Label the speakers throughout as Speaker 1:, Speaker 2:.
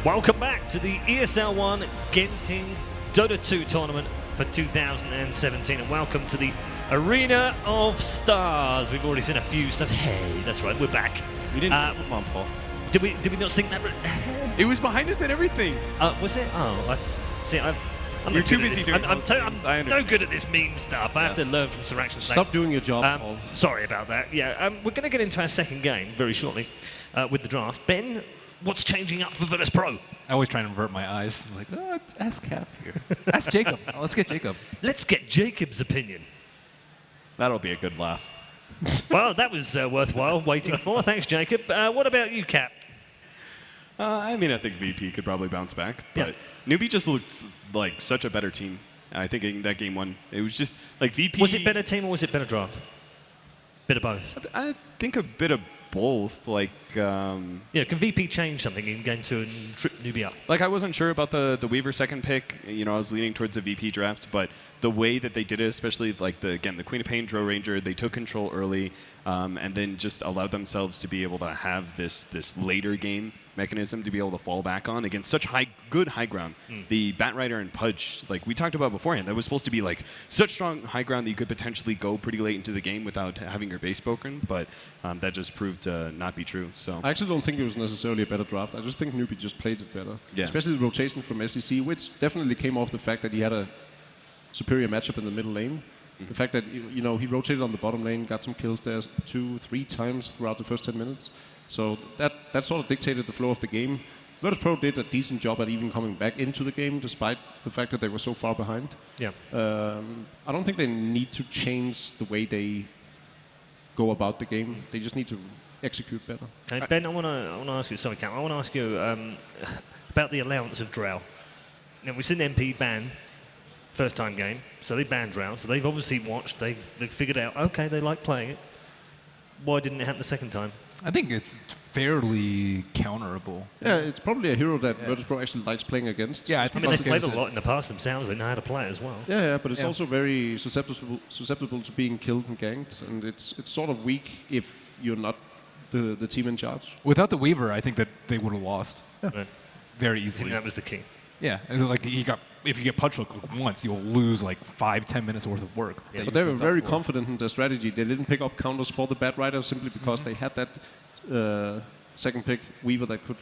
Speaker 1: Welcome back to the ESL One Genting Dota2 tournament for 2017, and welcome to the Arena of Stars. We've already seen a few stuff. Hey, that's right, we're back.
Speaker 2: We didn't. Come on, Paul.
Speaker 1: Did we not sing that?
Speaker 2: It was behind us and everything.
Speaker 1: Was it? Oh, I'm
Speaker 2: You're too busy doing
Speaker 1: I'm
Speaker 2: I'm
Speaker 1: no good at this meme stuff. I have to learn from Sir Action.
Speaker 3: Stop doing your job, Paul.
Speaker 1: Sorry about that. Yeah, we're going to get into our second game very shortly with the draft. Ben, what's changing up for Virtus.pro?
Speaker 4: I always try and avert my eyes. I'm like, oh, ask Cap here. Ask Jacob. Oh, let's get Jacob.
Speaker 1: Let's get Jacob's opinion.
Speaker 2: That'll be a good laugh.
Speaker 1: Well, that was worthwhile waiting for. Thanks, Jacob. What about you, Cap?
Speaker 2: I mean, I think VP could probably bounce back, but Newbee just looked like such a better team. I think in that game one, it was just like VP.
Speaker 1: Was it better team or was it better draft? Bit of both.
Speaker 2: I think a bit of both. Like,
Speaker 1: can VP change something in game 2 and trip Newbee up?
Speaker 2: Like, I wasn't sure about the Weaver second pick. You know, I was leaning towards the VP draft, but the way that they did it, especially like the Queen of Pain, Drow Ranger, they took control early, and then just allowed themselves to be able to have this later game mechanism to be able to fall back on against such good high ground. The Batrider and Pudge, like we talked about beforehand, that was supposed to be like such strong high ground that you could potentially go pretty late into the game without having your base broken, but that just proved to not be true. So
Speaker 3: I actually don't think it was necessarily a better draft. I just think Newbee just played it better.
Speaker 2: Yeah.
Speaker 3: Especially the rotation from SEC, which definitely came off the fact that he had a superior matchup in the middle lane. The fact that he rotated on the bottom lane, got some kills there 2-3 times throughout the first 10 minutes. So that sort of dictated the flow of the game. Virtus.pro did a decent job at even coming back into the game, despite the fact that they were so far behind.
Speaker 1: Yeah.
Speaker 3: I don't think they need to change the way they go about the game. They just need to execute better.
Speaker 1: Okay, Ben, I want to ask you. Sorry, Cam. I want to ask you about the allowance of Drow. Now we've seen MP ban first time game, so they banned Drow. So they've obviously watched. They've figured out. Okay, they like playing it. Why didn't it happen the second time?
Speaker 4: I think it's fairly counterable.
Speaker 3: Yeah, it's probably a hero that Virtus.pro actually likes playing against.
Speaker 4: Yeah,
Speaker 1: I mean, they've played a lot in the past themselves. They know how to play as well.
Speaker 3: Yeah, but it's also very susceptible to being killed and ganked, and it's sort of weak if you're not the team in charge.
Speaker 4: Without the Weaver, I think that they would have lost very
Speaker 1: I
Speaker 4: easily.
Speaker 1: think that was the key.
Speaker 4: Yeah, and like if you get punch hook once, you'll lose like 5-10 minutes worth of work.
Speaker 1: Yeah,
Speaker 3: but they were very confident in their strategy. They didn't pick up counters for the Batrider simply because they had that second pick Weaver that could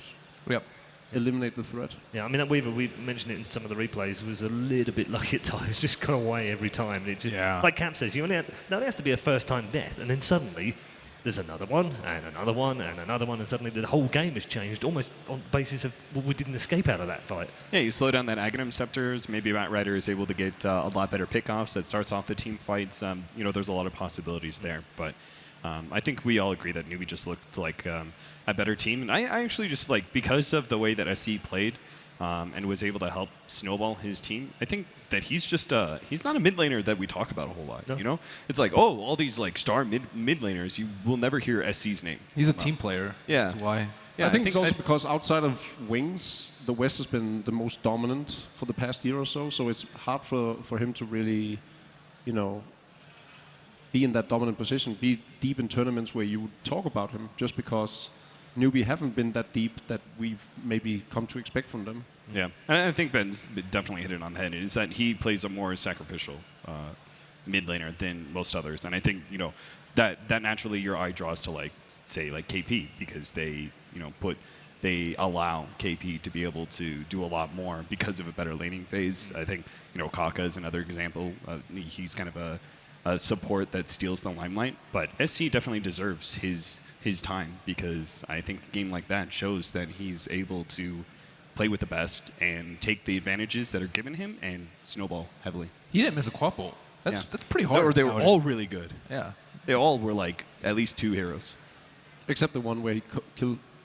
Speaker 3: eliminate the threat.
Speaker 1: Yeah, I mean that Weaver, we mentioned it in some of the replays, was a little bit lucky at times. Just got away every time. And it just, like Cap says, it only has to be a first-time death, and then suddenly there's another one, and another one, and another one, and suddenly the whole game has changed almost on the basis of, well, we didn't escape out of that fight.
Speaker 2: yeah, you slow down that Aghanim Scepters, maybe Batrider is able to get a lot better pickoffs that starts off the team fights. There's a lot of possibilities there, but I think we all agree that Newbee just looked like a better team. And I actually just like, because of the way that SC played and was able to help snowball his team, I think that he's just he's not a mid laner that we talk about a whole lot.
Speaker 1: No.
Speaker 2: It's like, oh, all these like star mid laners, you will never hear SC's name.
Speaker 4: He's a team player.
Speaker 2: Yeah.
Speaker 4: That's why.
Speaker 2: Yeah,
Speaker 3: I think it's also because outside of Wings, the West has been the most dominant for the past year or so. So it's hard for him to really, be in that dominant position, be deep in tournaments where you would talk about him, just because Newbee haven't been that deep that we've maybe come to expect from them.
Speaker 2: Yeah, and I think Ben's definitely hit it on the head. Is that he plays a more sacrificial mid laner than most others, and I think that naturally your eye draws to like KP, because they they allow KP to be able to do a lot more because of a better laning phase. I think Kaka is another example. He's kind of a support that steals the limelight, but SC definitely deserves his time, because I think a game like that shows that he's able to play with the best and take the advantages that are given him and snowball heavily.
Speaker 4: He didn't miss a quad bolt. That's pretty hard.
Speaker 2: Or they were all really good.
Speaker 4: Yeah.
Speaker 2: They all were like at least 2 heroes.
Speaker 3: Except the one where he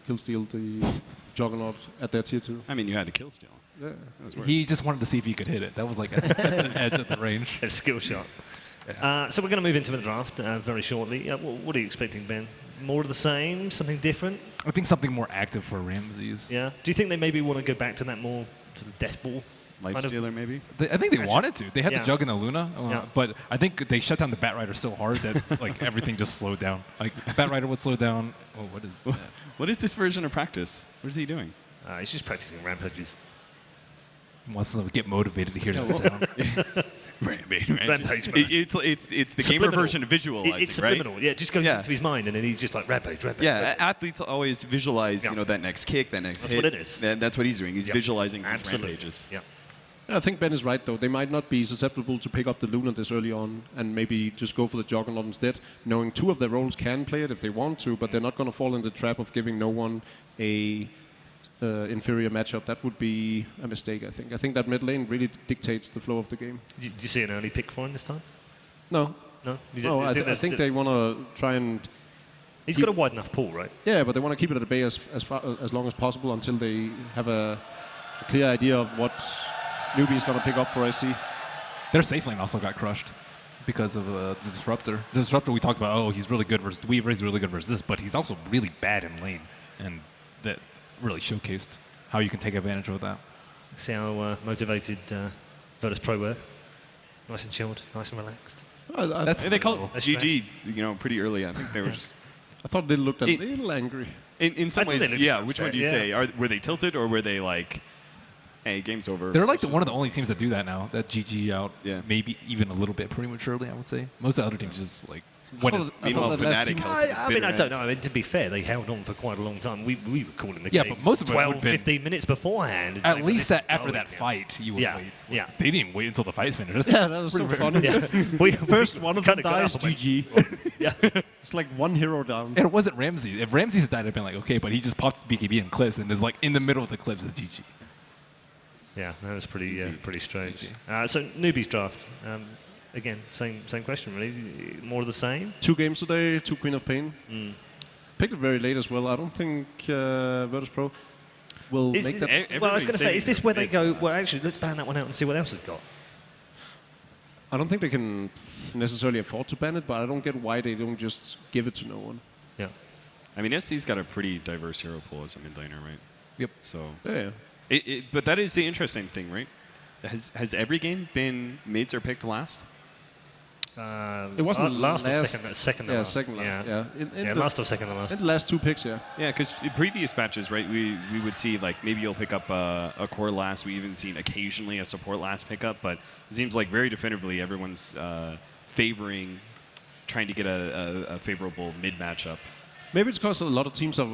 Speaker 3: kill-stealed the Juggernaut at their tier 2.
Speaker 2: I mean, you had to kill steal.
Speaker 3: Yeah.
Speaker 4: He just wanted to see if he could hit it. That was like at the edge of the range.
Speaker 1: A skill shot. So we're going to move into the draft very shortly. What are you expecting, Ben? More of the same? Something different?
Speaker 4: I think something more active for Ramses.
Speaker 1: Yeah. Do you think they maybe want to go back to that more sort of death ball?
Speaker 2: Lifestealer, maybe?
Speaker 4: I think they wanted to. They had the Jug and the Luna, but I think they shut down the Batrider so hard that like everything just slowed down. Like Batrider would slow down. Oh, what is that?
Speaker 2: What is this version of practice? What is he doing?
Speaker 1: He's just practicing rampages.
Speaker 4: Wants to get motivated to hear that sound.
Speaker 2: Rampage. It's the gamer version of visualizing,
Speaker 1: It's subliminal.
Speaker 2: right?
Speaker 1: Yeah, it just goes into his mind, and then he's just like rampage.
Speaker 2: Yeah,
Speaker 1: rampage.
Speaker 2: athletes always visualize, that next kick, that next
Speaker 1: That's
Speaker 2: hit.
Speaker 1: what it is.
Speaker 2: That's what he's doing. He's visualizing his
Speaker 1: Absolutely.
Speaker 2: rampages.
Speaker 1: Yeah.
Speaker 3: I think Ben is right, though. They might not be susceptible to pick up the Luna this early on and maybe just go for the Juggernaut instead, knowing two of their roles can play it if they want to, but they're not going to fall in the trap of giving no one a inferior matchup. That would be a mistake, I think. I think that mid lane really dictates the flow of the game.
Speaker 1: Did you see an early pick for him this time?
Speaker 3: No.
Speaker 1: No?
Speaker 3: I think they want to try and...
Speaker 1: He's got a wide enough pool, right?
Speaker 3: Yeah, but they want to keep it at bay as long as possible until they have a clear idea of what Newbee is going to pick up for IC.
Speaker 4: Their safe lane also got crushed because of the Disruptor. The Disruptor we talked about, he's really good versus Weaver, he's really good versus this, but he's also really bad in lane. And that really showcased how you can take advantage of that.
Speaker 1: See how motivated Virtus.pro were. Nice and chilled, nice and relaxed.
Speaker 2: They called
Speaker 1: That's
Speaker 2: GG, pretty early. I think they were just...
Speaker 3: I thought they looked a little angry.
Speaker 2: In some ways, yeah. Which one do you
Speaker 1: upset,
Speaker 2: say? Were they tilted or were they like, hey, game's over?
Speaker 4: They're like one of the only teams that do that now. That GG out,
Speaker 2: Yeah.
Speaker 4: maybe even a little bit prematurely, I would say. Most of the other teams just like when it's
Speaker 2: Meanwhile, Fnatic held
Speaker 1: I mean, I don't know. I mean, to be fair, they held on for quite a long time. We were calling the game
Speaker 4: but most of it
Speaker 1: 12,
Speaker 4: would've been
Speaker 1: 15 minutes beforehand. It's
Speaker 4: at
Speaker 1: like,
Speaker 4: least
Speaker 1: this is
Speaker 4: after
Speaker 1: going,
Speaker 4: that fight, you would
Speaker 1: Yeah,
Speaker 4: wait.
Speaker 1: yeah.
Speaker 4: They didn't wait until the fight's finished.
Speaker 3: Yeah, that was so funny.
Speaker 1: Yeah.
Speaker 3: First one of them
Speaker 1: kinda got
Speaker 3: dies,
Speaker 1: up and went,
Speaker 3: GG.
Speaker 1: Yeah.
Speaker 3: It's like one hero down.
Speaker 4: And it wasn't Ramsey. If Ramsey's died, I'd been like, okay, but he just pops BKB in clips and is like in the middle of the clips is GG.
Speaker 1: Yeah, that was pretty strange. So Newbee's draft. Again, same question really. More of the same.
Speaker 3: 2 games today, 2 Queen of Pain. Picked it very late as well. I don't think Virtus.pro will make that.
Speaker 1: Well, I was going to say, is this where they
Speaker 2: it's
Speaker 1: go, well, actually, let's ban that one out and see what else they've got?
Speaker 3: I don't think they can necessarily afford to ban it, but I don't get why they don't just give it to no one.
Speaker 1: Yeah.
Speaker 2: I mean, SC's got a pretty diverse hero pool as a mid laner, right?
Speaker 4: Yep.
Speaker 2: So,
Speaker 3: Yeah.
Speaker 2: but that is the interesting thing, right? Has every game been mids are picked last?
Speaker 3: It wasn't
Speaker 1: last or
Speaker 3: last.
Speaker 1: second to
Speaker 3: Yeah,
Speaker 1: last.
Speaker 3: second last. Yeah. In the,
Speaker 1: last or second to last.
Speaker 3: in the last 2 picks, yeah.
Speaker 2: Yeah, because in previous matches, right, we would see like maybe you'll pick up a core last. We even seen occasionally a support last pickup, but it seems like very definitively everyone's favoring trying to get a favorable mid matchup.
Speaker 3: Maybe it's because a lot of teams are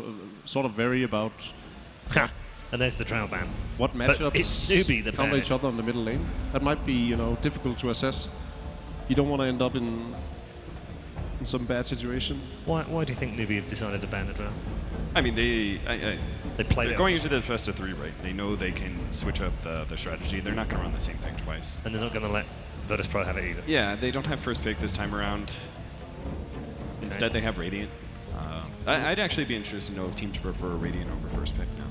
Speaker 3: sort of vary about
Speaker 1: And there's the trail ban.
Speaker 3: what
Speaker 1: But
Speaker 3: matchups
Speaker 1: it's Newbee that
Speaker 3: counter
Speaker 1: banned
Speaker 3: each
Speaker 1: it.
Speaker 3: other on the middle lane. That might be, difficult to assess. You don't want to end up in some bad situation.
Speaker 1: Why do you think Newbee have decided to ban the trail?
Speaker 2: I mean,
Speaker 1: They play
Speaker 2: they're
Speaker 1: it
Speaker 2: going
Speaker 1: out,
Speaker 2: into the best of 3, right? They know they can switch up the strategy. They're not going to run the same thing twice.
Speaker 1: and they're not going to let Virtus.pro have it either.
Speaker 2: Yeah, they don't have first pick this time around. Instead, they have Radiant. I'd actually be interested to know if teams prefer Radiant over first pick now.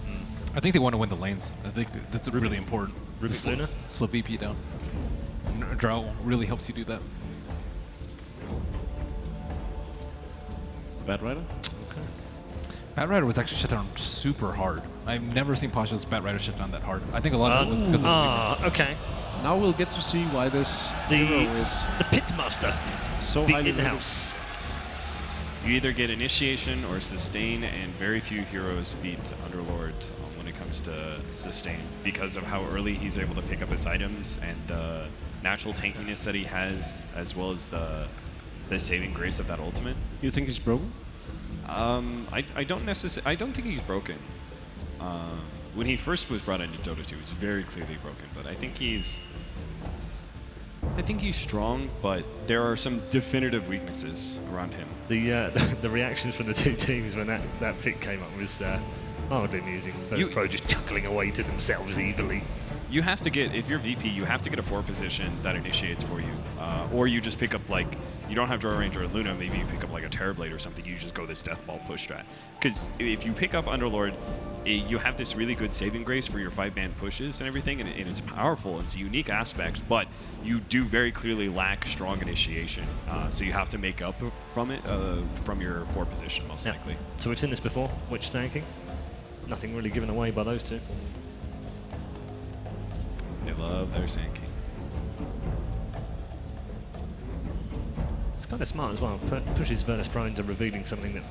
Speaker 4: I think they want to win the lanes. I think that's really important.
Speaker 1: Ruby
Speaker 4: To
Speaker 1: Luna?
Speaker 4: slow VP down. Drow really helps you do that.
Speaker 3: Bad Rider?
Speaker 1: Okay.
Speaker 4: Bat Rider was actually shut down super hard. I've never seen Pasha's Bat Rider shut down that hard. I think a lot of it was because of
Speaker 1: okay.
Speaker 3: Now we'll get to see why this
Speaker 1: The
Speaker 3: hero is
Speaker 1: Pitmaster,
Speaker 3: so
Speaker 1: the
Speaker 3: highly rated.
Speaker 1: in-house.
Speaker 2: You either get Initiation or Sustain, and very few heroes beat Underlord when it comes to Sustain because of how early he's able to pick up his items and the natural tankiness that he has, as well as the saving grace of that ultimate.
Speaker 3: You think he's broken?
Speaker 2: I don't think he's broken. When he first was brought into Dota2, he was very clearly broken, but I think he's strong, but there are some definitive weaknesses around him.
Speaker 1: The reactions from the two teams when that pick came up was hardly amusing. Virtus.pro just chuckling away to themselves evilly.
Speaker 2: You have to get, if you're VP, you have to get a 4 position that initiates for you. Or you just pick up, like, you don't have Draw Ranger or Luna, maybe you pick up like a Terrorblade or something, you just go this Death Ball push strat. Because if you pick up Underlord, you have this really good saving grace for your 5-man pushes and everything, and it's powerful, it's a unique aspect, but you do very clearly lack strong initiation. So you have to make up from it, from your 4 position, most likely.
Speaker 1: So we've seen this before, witch tanking. Nothing really given away by those two.
Speaker 2: They love their Sand King.
Speaker 1: It's kind of smart as well. Pushes Virtus.pro into revealing something that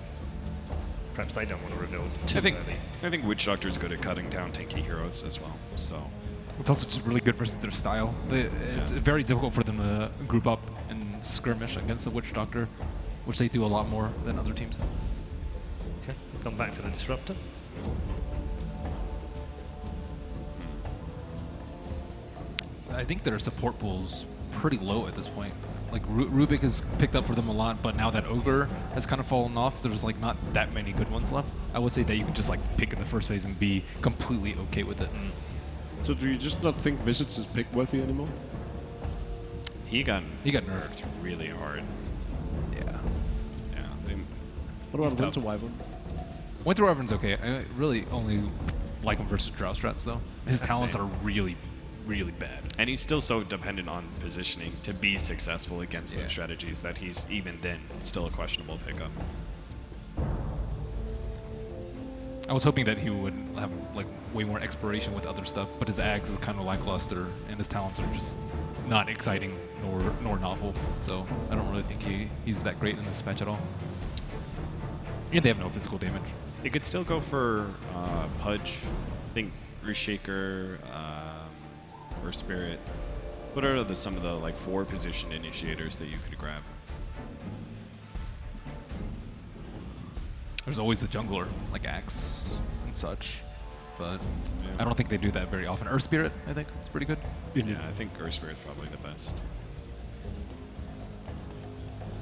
Speaker 1: perhaps they don't want to reveal too early.
Speaker 2: I think Witch Doctor is good at cutting down tanky heroes as well. So
Speaker 4: It's also just really good versus their style. It's very difficult for them to group up and skirmish against the Witch Doctor, which they do a lot more than other teams.
Speaker 1: Okay, come back for the Disruptor.
Speaker 4: I think their support pool's pretty low at this point. Like Rubik has picked up for them a lot, but now that Ogre has kind of fallen off, there's like not that many good ones left. I would say that you can just like pick in the first phase and be completely okay with it.
Speaker 3: So do you just not think Visits is pick worthy anymore?
Speaker 2: he got
Speaker 4: nerfed.
Speaker 2: really hard.
Speaker 4: Yeah.
Speaker 2: Yeah.
Speaker 3: What about
Speaker 4: He's
Speaker 3: Winter
Speaker 4: tough.
Speaker 3: Wyvern?
Speaker 4: Winter Wyvern's okay. I really only like him versus Drow strats though. His talents
Speaker 2: Same.
Speaker 4: are really, really bad.
Speaker 2: And he's still so dependent on positioning to be successful against
Speaker 4: Yeah.
Speaker 2: those strategies that he's even then still a questionable pickup.
Speaker 4: I was hoping that he would have like way more exploration with other stuff, but his ags is kind of lackluster, and his talents are just not exciting nor novel. So I don't really think he's that great in this patch at all. And they have no physical damage.
Speaker 2: It could still go for Pudge. I think Roost Shaker, or Spirit. What are some of the like 4 position initiators that you could grab?
Speaker 4: There's always the jungler, like Axe and such, but
Speaker 2: Yeah.
Speaker 4: I don't think they do that very often. Earth Spirit, I think, it's pretty good.
Speaker 2: Yeah, I think Earth Spirit's probably the best.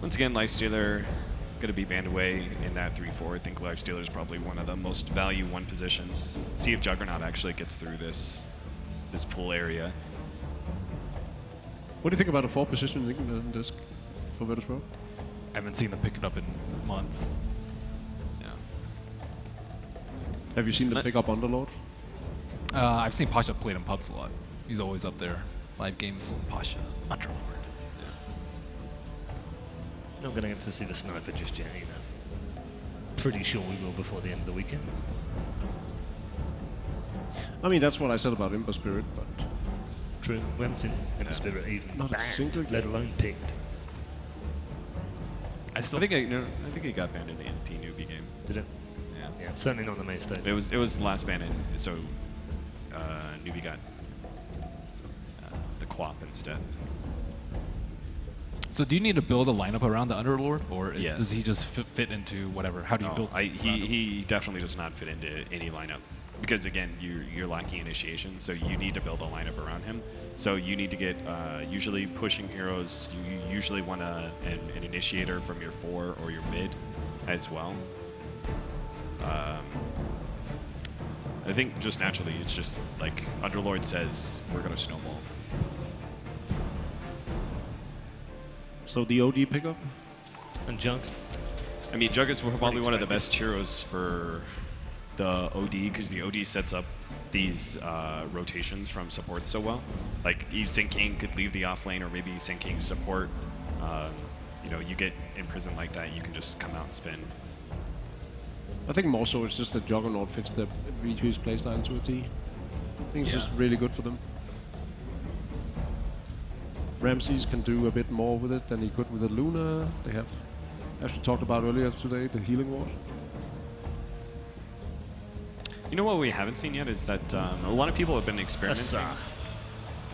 Speaker 2: Once again, Lifestealer going to be banned away in that 3-4. I think Lifestealer is probably one of the most value 1 positions. See if Juggernaut actually gets through this pool area.
Speaker 3: What do you think about a 4 position in this for Virtus.pro?
Speaker 4: I haven't seen them pick it up in months.
Speaker 2: Yeah.
Speaker 3: Have you seen them pick up Underlord?
Speaker 4: I've seen Pasha played in pubs a lot. He's always up there. Live games, Pasha, Underlord.
Speaker 1: Not going to get to see the sniper just yet either. Pretty sure we will before the end of the weekend.
Speaker 3: I mean, that's what I said about Ember Spirit, but
Speaker 1: True. We haven't seen Ember Spirit even
Speaker 3: Not a
Speaker 1: banned,
Speaker 3: single
Speaker 1: let
Speaker 3: game.
Speaker 1: alone picked.
Speaker 2: I think he got banned in the NP Newbee game.
Speaker 1: Did it?
Speaker 2: Yeah.
Speaker 1: Yeah, certainly not the main stage.
Speaker 2: It was the last ban, so Newbee got the Quap instead.
Speaker 4: So do you need to build a lineup around the Underlord, or
Speaker 2: Yes.
Speaker 4: does he just fit into whatever? How do you build?
Speaker 2: He definitely does not fit into any lineup because again you're lacking initiation, so you need to build a lineup around him. So you need to get usually pushing heroes. You usually want an initiator from your 4 or your mid as well. I think just naturally it's just like Underlord says we're gonna snowball.
Speaker 3: so the OD pickup?
Speaker 1: And Junk?
Speaker 2: I mean, Jug is probably one of the best heroes for the OD because the OD sets up these rotations from support so well. Like, Sin King could leave the off lane, or maybe Sin King support. You get imprisoned like that, you can just come out and spin.
Speaker 3: I think more so it's just that Juggernaut fits the V2's playstyle to a T. I think it's just really good for them. Ramses can do a bit more with it than he could with the Luna. They have, as we talked about earlier today, the healing ward.
Speaker 2: You know what we haven't seen yet is that a lot of people have been experimenting.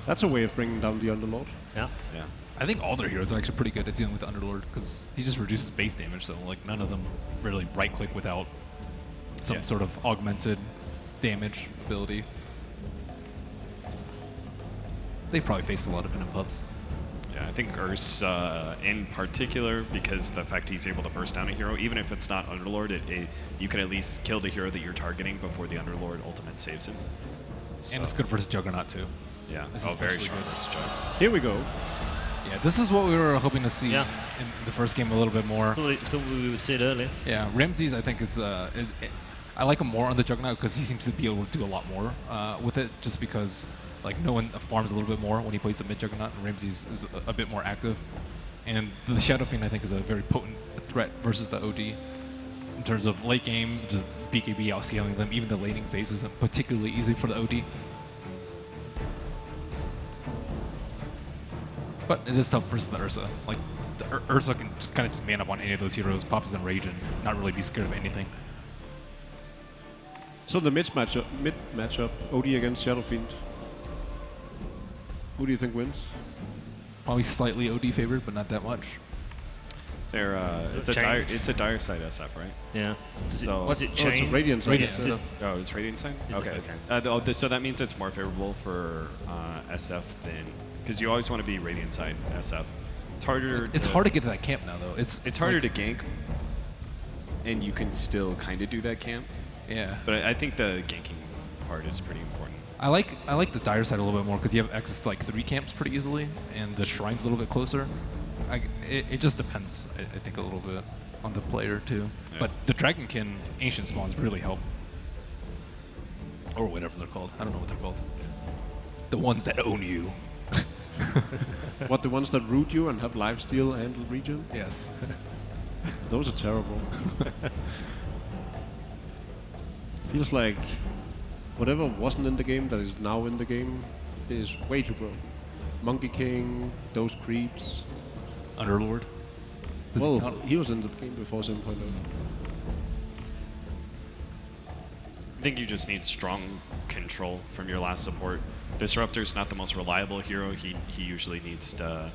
Speaker 3: That's a way of bringing down the Underlord.
Speaker 1: Yeah.
Speaker 2: Yeah.
Speaker 4: I think all their heroes are actually pretty good at dealing with the Underlord because he just reduces base damage, so like none of them really right-click without some sort of augmented damage ability. They probably faced a lot of it in pubs.
Speaker 2: Yeah, I think Urs in particular, because the fact he's able to burst down a hero, even if it's not Underlord, you can at least kill the hero that you're targeting before the Underlord ultimate saves him. So,
Speaker 4: And it's good versus Juggernaut too.
Speaker 2: Yeah.
Speaker 4: This is
Speaker 2: Very
Speaker 4: especially
Speaker 2: strong
Speaker 4: good.
Speaker 2: versus Jug.
Speaker 3: Here we go.
Speaker 4: Yeah, this is what we were hoping to see
Speaker 1: Yeah.
Speaker 4: in the first game a little bit more.
Speaker 1: So we would see it earlier.
Speaker 4: Yeah, Ramses I think is I like him more on the Juggernaut because he seems to be able to do a lot more with it, just because like no one farms a little bit more when he plays the mid Juggernaut, and Ramses is a bit more active. And the Shadow Fiend I think is a very potent threat versus the OD in terms of late game, just BKB outscaling them. Even the laning phase isn't particularly easy for the OD. But it is tough versus the Ursa. Like, the Ursa can kind of just man up on any of those heroes, pop his Enrage, and not really be scared of anything.
Speaker 3: So the mid matchup, OD against Shadow Fiend. Who do you think wins?
Speaker 4: Probably slightly OD favored, but not that much.
Speaker 2: They're, it's a dire side SF, right?
Speaker 1: Yeah.
Speaker 2: So
Speaker 1: What's it
Speaker 3: Oh, it's a
Speaker 1: chain?
Speaker 3: Radiant side.
Speaker 4: Radiant.
Speaker 3: Yeah.
Speaker 2: Oh, it's Radiant side?
Speaker 1: Is it?
Speaker 2: Okay.
Speaker 1: Okay.
Speaker 2: So that means it's more favorable for SF than... Because you always want to be Radiant side SF. It's harder
Speaker 4: It's hard to get to that camp now, though.
Speaker 2: It's harder to gank, and you can still kind of do that camp.
Speaker 4: Yeah.
Speaker 2: But I think the ganking part is pretty important.
Speaker 4: I like the dire side a little bit more because you have access to like 3 camps pretty easily, and the shrine's a little bit closer. It just depends, I think, a little bit on the player too.
Speaker 2: Yeah.
Speaker 4: But the Dragonkin ancient spawns really help, or whatever they're called. I don't know what they're called. The ones that own you.
Speaker 3: What, the ones that root you and have lifesteal and regen?
Speaker 4: Yes.
Speaker 3: Those are terrible. Feels like whatever wasn't in the game that is now in the game is way too broke. Monkey King, those creeps.
Speaker 4: Underlord. Does
Speaker 3: Well,
Speaker 4: he count?
Speaker 3: he was in the game before 7.0.
Speaker 2: I think you just need strong control from your last support. Disruptor's not the most reliable hero. He usually needs to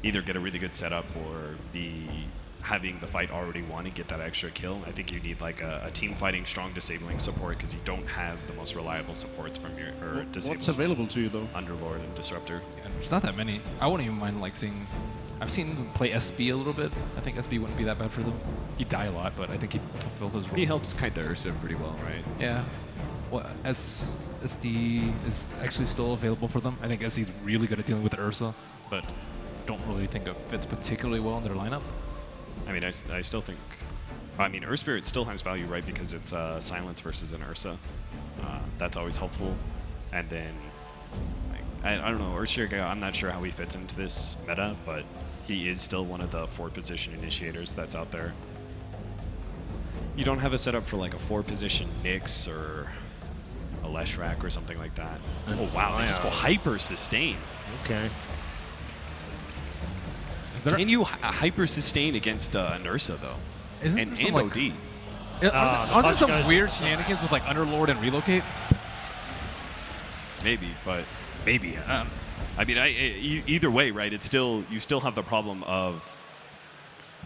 Speaker 2: either get a really good setup or be having the fight already won and get that extra kill. I think you need like a team fighting strong disabling support because you don't have the most reliable supports from your
Speaker 3: What's available to you though?
Speaker 2: Underlord and Disruptor.
Speaker 4: Yeah, there's not that many. I wouldn't even mind like seeing. I've seen them play SB a little bit. I think SB wouldn't be that bad for them. He'd die a lot, but I think he'd fulfill his role.
Speaker 2: He helps kite the Ursa pretty well, right?
Speaker 4: Yeah. Well, SD is actually still available for them. I think SD's really good at dealing with the Ursa, but don't really think it fits particularly well in their lineup.
Speaker 2: I mean, I still think... I mean, Earth Spirit still has value, right? Because it's Silence versus an Ursa. That's always helpful. And then... I don't know, Earth Spirit, I'm not sure how he fits into this meta, but he is still one of the 4-position initiators that's out there. You don't have a setup for like a 4-position Nyx or a Leshrac or something like that. Oh wow, they just go hyper sustain.
Speaker 1: Okay.
Speaker 2: Can you hyper sustain against an Ursa though?
Speaker 4: Isn't
Speaker 2: and
Speaker 4: there some,
Speaker 2: OD.
Speaker 4: Are there some
Speaker 1: goes-
Speaker 4: weird shenanigans with like Underlord and Relocate?
Speaker 2: Maybe, but
Speaker 4: Maybe.
Speaker 2: I mean, either way, right? It's still you still have the problem of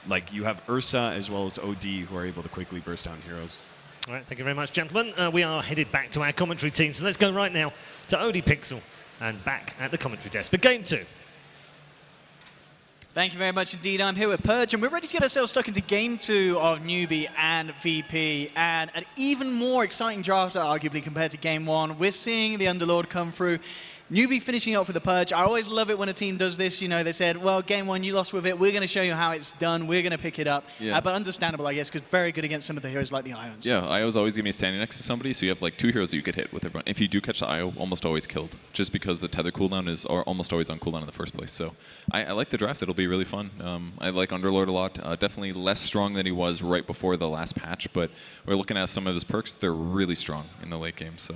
Speaker 2: like you have Ursa as well as OD who are able to quickly burst down heroes.
Speaker 1: All right, thank you very much, gentlemen. We are headed back to our commentary team, so let's go right now to OD Pixel and back at the commentary desk for Game 2.
Speaker 5: Thank you very much indeed. I'm here with Purge, and we're ready to get ourselves stuck into Game 2 of Newbee and VP, and an even more exciting draft, arguably, compared to Game 1. We're seeing the Underlord come through. Newbee finishing off with the Purge. I always love it when a team does this. You know, they said, well, Game 1, you lost with it. We're going to show you how it's done. We're going to pick it up.
Speaker 6: Yeah.
Speaker 5: But understandable, I guess, because very good against some of the heroes like the Ions.
Speaker 6: Yeah, IO's always going to be standing next to somebody, so you have like 2 heroes that you could hit with everyone. If you do catch the IO, almost always killed, just because the tether cooldown is almost always on cooldown in the first place. So I like the draft. It'll be really fun. I like Underlord a lot. Definitely less strong than he was right before the last patch, but we're looking at some of his perks. They're really strong in the late game. So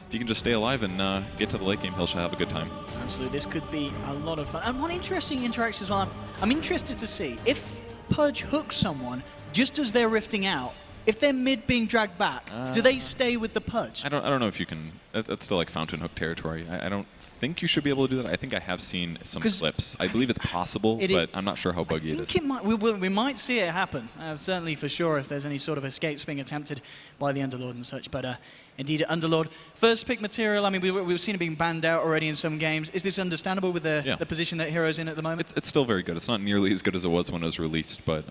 Speaker 6: if you can just stay alive and get to the late game, he'll have a good time.
Speaker 5: Absolutely, this could be a lot of fun. And one interesting interaction as well, I'm interested to see if Purge hooks someone just as they're rifting out, if they're mid being dragged back, do they stay with the Purge?
Speaker 6: I don't know if you can. That's still like Fountain Hook territory. I don't think you should be able to do that. I think I have seen some
Speaker 5: 'Cause
Speaker 6: clips. I believe it's possible, but I'm not sure how buggy
Speaker 5: I
Speaker 6: it is.
Speaker 5: think it might, we might see it happen, certainly for sure, if there's any sort of escapes being attempted by the Underlord and such. But indeed, Underlord, first pick material, I mean, we've seen it being banned out already in some games. Is this understandable with the position that Hero's in at the moment?
Speaker 6: It's still very good. It's not nearly as good as it was when it was released, but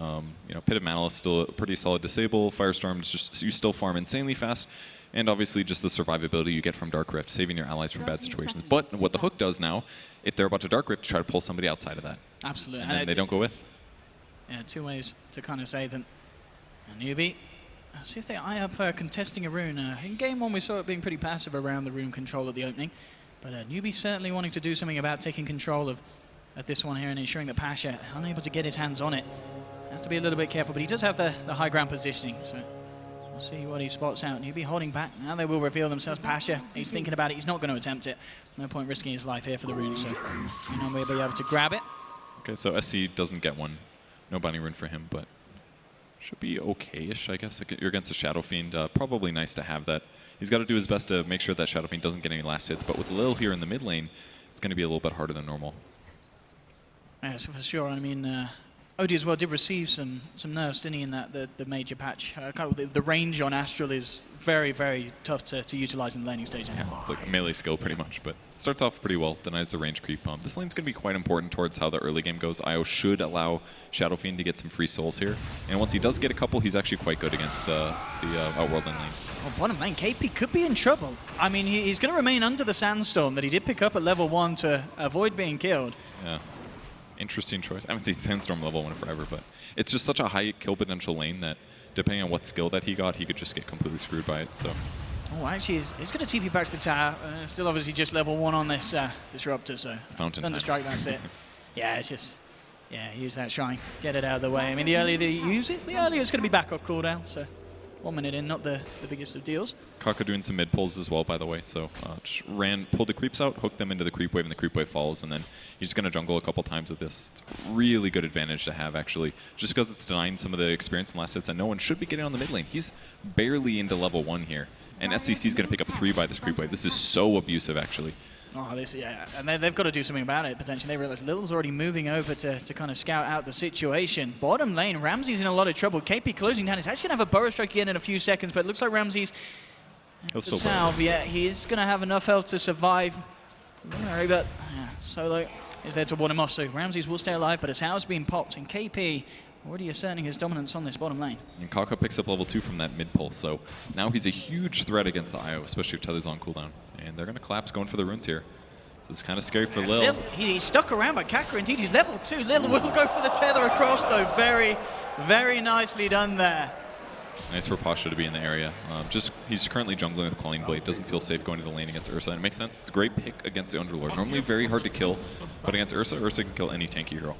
Speaker 6: you know, Pit of Mantle is still a pretty solid disable. Firestorm is just you still farm insanely fast, and obviously just the survivability you get from Dark Rift, saving your allies from bad situations. But what the hook does now, if they're about to Dark Rift, try to pull somebody outside of that.
Speaker 5: Absolutely.
Speaker 6: And then they don't go with.
Speaker 5: Yeah, 2 ways to kind of say that. And Newbee, see if they eye up contesting a rune. In Game 1, we saw it being pretty passive around the rune control at the opening. But Newbee certainly wanting to do something about taking control of this one here and ensuring that Pasha, unable to get his hands on it, has to be a little bit careful. But he does have the high ground positioning, so we'll see what he spots out. Newbee holding back. Now they will reveal themselves. Pasha, he's thinking about it. He's not going to attempt it. No point risking his life here for the rune, so you know, we'll be able to grab it.
Speaker 6: Okay, so SC doesn't get one. No binding rune for him, but should be okay-ish, I guess. You're against a Shadow Fiend. Probably nice to have that. He's got to do his best to make sure that Shadow Fiend doesn't get any last hits, but with Lil here in the mid lane, it's going to be a little bit harder than normal.
Speaker 5: Yeah, so for sure. I mean, OD as well did receive some nerfs, didn't he, in that the major patch. Kind of the range on Astral is very, very tough to utilize in the laning stage.
Speaker 6: Yeah, it's like a melee skill pretty much, but starts off pretty well, denies the range creep. This lane's going to be quite important towards how the early game goes. IO should allow Shadow Fiend to get some free souls here, and once he does get a couple, he's actually quite good against the Outworlding lane.
Speaker 5: Well, bottom lane, KP could be in trouble. I mean, he's going to remain under the Sandstorm that he did pick up at level 1 to avoid being killed.
Speaker 6: Yeah. Interesting choice. I haven't seen Sandstorm level 1 forever, but it's just such a high kill potential lane that depending on what skill that he got, he could just get completely screwed by it. So.
Speaker 5: Oh, actually, he's going to TP back to the tower. Still, obviously, just level 1 on this Disruptor, so
Speaker 6: it's Fountain
Speaker 5: Thunderstrike, that's it. Yeah, it's just, use that Shrine, get it out of the way. I mean, the earlier you use it, the earlier it's going to be back off cooldown, so 1 minute in, not the biggest of deals.
Speaker 6: Kaka doing some mid pulls as well, by the way. So just pulled the creeps out, hooked them into the creep wave, and the creep wave falls, and then he's just going to jungle a couple times with this. It's a really good advantage to have, actually, just because it's denying some of the experience and last hits that no one should be getting on the mid lane. He's barely into level 1 here, and SCC is going to pick up 3 by this creep wave. This is so abusive, actually.
Speaker 5: Oh, and they've got to do something about it, potentially. They realize Little's already moving over to kind of scout out the situation. Bottom lane, Ramsey's in a lot of trouble. KP closing down. He's actually going to have a Burrow Strike again in a few seconds, but it looks like Ramsey's salve. Yeah, he is going to have enough health to survive. Don't worry, but Solo is there to ward him off, so Ramsey's will stay alive, but his house being popped, and KP already asserting his dominance on this bottom lane.
Speaker 6: And Kaka picks up level 2 from that mid pull, so now he's a huge threat against the IO, especially if Tether's on cooldown. And they're going to collapse going for the runes here. So it's kind of scary for Lil.
Speaker 5: He's stuck around by Kaka, indeed. He's level 2. Lil will go for the tether across, though. Very, very nicely done there.
Speaker 6: Nice for Pasha to be in the area. He's currently jungling with Quelling Blade. Doesn't feel safe going to the lane against Ursa, and it makes sense. It's a great pick against the Underlord. Normally very hard to kill, but against Ursa can kill any tanky hero.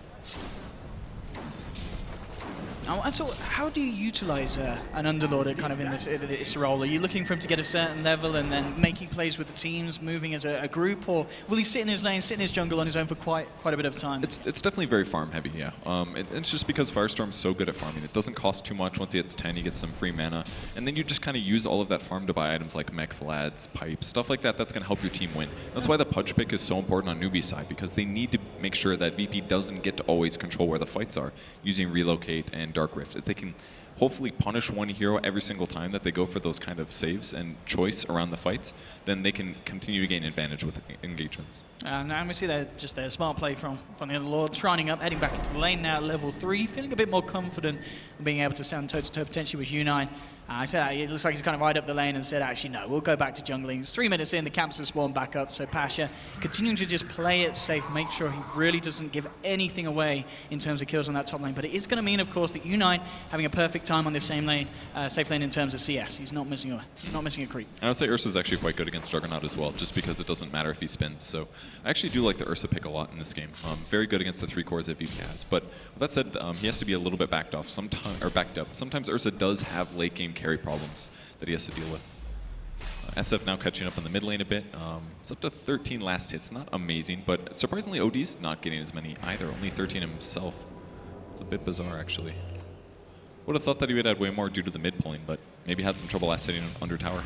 Speaker 5: And so how do you utilize an Underlord kind of in this role? Are you looking for him to get a certain level and then making plays with the teams, moving as a group, or will he sit in his lane, sit in his jungle on his own for quite a bit of time?
Speaker 6: It's definitely very farm heavy, yeah. It's just because Firestorm's so good at farming. It doesn't cost too much. Once he hits 10, you get some free mana, and then you just kind of use all of that farm to buy items like mech flads, pipes, stuff like that. That's going to help your team win. That's why the Pudge pick is so important on Newbee's side, because they need to make sure that VP doesn't get to always control where the fights are using Relocate and Dark Rift. If they can hopefully punish one hero every single time that they go for those kind of saves and choice around the fights, then they can continue to gain advantage with engagements.
Speaker 5: And we see that just a smart play from the Underlord, shrining up, heading back into the lane now, level 3, feeling a bit more confident in being able to stand toe-to-toe potentially with U9. It looks like he's kind of eyed up the lane and said, actually, no, we'll go back to jungling. It's 3 minutes in, the camps have spawned back up, so Pasha continuing to just play it safe, make sure he really doesn't give anything away in terms of kills on that top lane. But it is going to mean, of course, that U9 having a perfect time on this same lane, safe lane in terms of CS. He's not missing a creep.
Speaker 6: I would say Ursa's actually quite good against Juggernaut as well, just because it doesn't matter if he spins. So I actually do like the Ursa pick a lot in this game. Very good against the 3 cores that VP has. But with that said, he has to be a little bit backed up. Sometimes Ursa does have late game carry problems that he has to deal with. SF now catching up in the mid lane a bit. It's up to 13 last hits. Not amazing, but surprisingly OD's not getting as many either. Only 13 himself. It's a bit bizarre, actually. Would have thought that he would add way more due to the mid pulling, but maybe had some trouble last hitting under tower.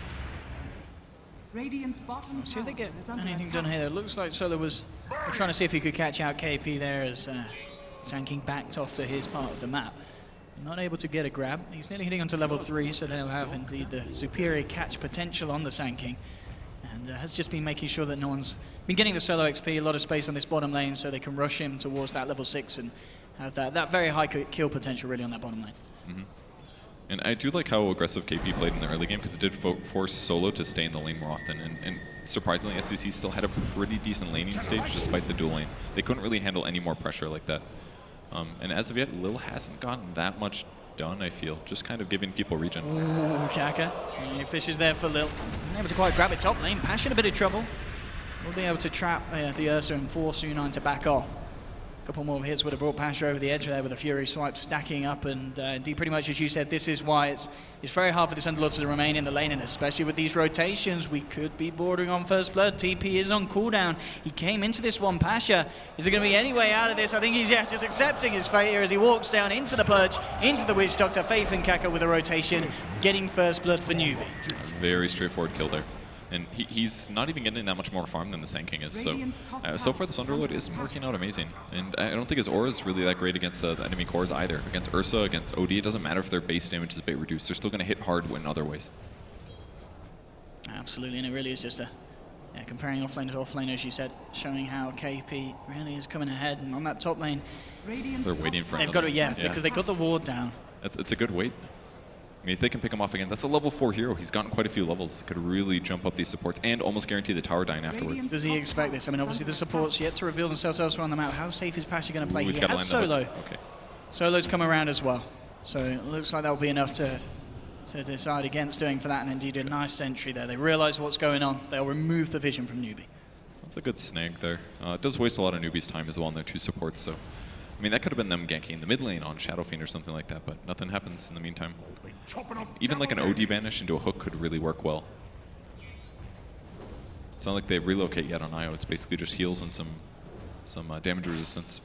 Speaker 7: Radiant's bottom
Speaker 5: See if they get
Speaker 7: is under
Speaker 5: anything
Speaker 7: attack.
Speaker 5: done here. It looks like Solo was trying to see if he could catch out KP there as Sand King backed off to his part of the map. Not able to get a grab. He's nearly hitting onto level 3, so they'll have indeed the superior catch potential on the Sand King. And has just been making sure that no one's been getting the solo XP, a lot of space on this bottom lane so they can rush him towards that level 6 and have that very high kill potential really on that bottom lane.
Speaker 6: Mm-hmm. And I do like how aggressive KP played in the early game because it did force Solo to stay in the lane more often. And surprisingly, SCC still had a pretty decent laning stage despite the dual lane. They couldn't really handle any more pressure like that. And as of yet, Lil hasn't gotten that much done, I feel. Just kind of giving people regen.
Speaker 5: Ooh, Kaka. He fishes there for Lil. Unable to quite grab it top lane. Passion a bit of trouble. We'll be able to trap the Ursa and force U9 to back off. couple more hits would have brought Pasha over the edge there with a Fury swipe stacking up, and indeed, pretty much as you said, this is why it's very hard for this Underlord to remain in the lane, and especially with these rotations, we could be bordering on first blood. TP is on cooldown. He came into this one. Pasha, is there going to be any way out of this? I think he's just accepting his fate here as he walks down into the Purge, into the Witch Doctor. Faith and Kaka with a rotation, getting first blood for Newbee.
Speaker 6: Very straightforward kill there. And he's not even getting that much more farm than the Sand King is. So far, this Underlord is working out amazing. And I don't think his aura is really that great against the enemy cores either. Against Ursa, against OD, it doesn't matter if their base damage is a bit reduced. They're still going to hit hard in other ways.
Speaker 5: Absolutely, and it really is just comparing offlane to offlane, as you said, showing how KP really is coming ahead. And on that top lane,
Speaker 6: they're waiting for
Speaker 5: they've got to, because they got the ward down.
Speaker 6: It's a good wait. I mean, if they can pick him off again, that's a level 4 hero. He's gotten quite a few levels. Could really jump up these supports and almost guarantee the tower dying afterwards.
Speaker 5: Does he expect this? I mean, obviously the supports yet to reveal themselves elsewhere on the map. How safe is Pasha going to play?
Speaker 6: Ooh,
Speaker 5: He has Solo.
Speaker 6: Okay.
Speaker 5: Solo's come around as well. So it looks like that'll be enough to decide against doing for that, and indeed a nice sentry there. They realize what's going on. They'll remove the vision from Newbee.
Speaker 6: That's a good snag there. It does waste a lot of Newbee's time as well in their 2 supports, so I mean, that could have been them ganking the mid lane on Shadow Fiend or something like that, but nothing happens in the meantime. Even like an OD banish into a hook could really work well. It's not like they relocate yet on IO. It's basically just heals and some damage resistance.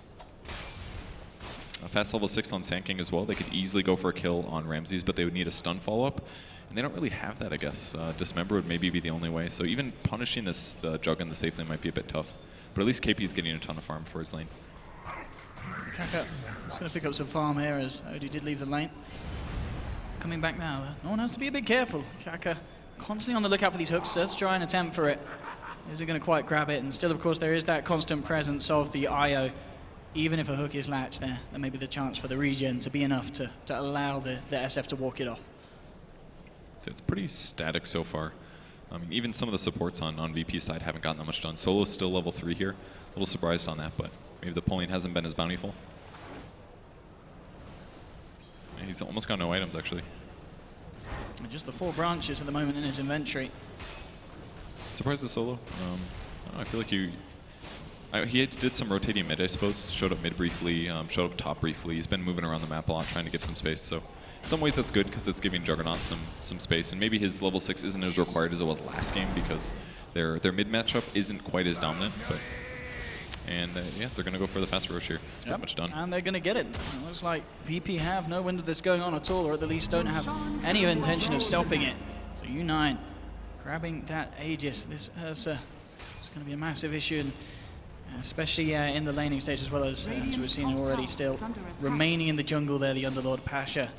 Speaker 6: Fast level 6 on Sand King as well. They could easily go for a kill on Ramses, but they would need a stun follow-up. And they don't really have that, I guess. Dismember would maybe be the only way. So even punishing the Jug in the safe lane might be a bit tough. But at least KP's getting a ton of farm for his lane.
Speaker 5: Kaka is going to pick up some farm here as Odie did leave the lane. Coming back now. No one has to be a bit careful. Kaka constantly on the lookout for these hooks. Let's try and attempt for it. Is it going to quite grab it? And still, of course, there is that constant presence of the IO. Even if a hook is latched there may be the chance for the regen to be enough to allow the SF to walk it off.
Speaker 6: So it's pretty static so far. I mean, even some of the supports on VP side haven't gotten that much done. Solo's still level 3 here. A little surprised on that, but maybe the pulling hasn't been as bountiful. Yeah, he's almost got no items, actually.
Speaker 5: And just the 4 branches at the moment in his inventory.
Speaker 6: Surprised the Solo. I feel like he did some rotating mid, I suppose. Showed up mid briefly, showed up top briefly. He's been moving around the map a lot, trying to get some space. So in some ways that's good because it's giving Juggernaut some space. And maybe his level 6 isn't as required as it was last game because their mid matchup isn't quite as dominant. But yeah, they're going to go for the fast rush here. It's pretty much done.
Speaker 5: And they're going to get it. It looks like VP have no wind of this going on at all, or at the least don't have any intention of stopping it. So U9 grabbing that Aegis. This is going to be a massive issue, and especially in the laning stage as well, as we've seen already. Still remaining in the jungle there, the Underlord Pasha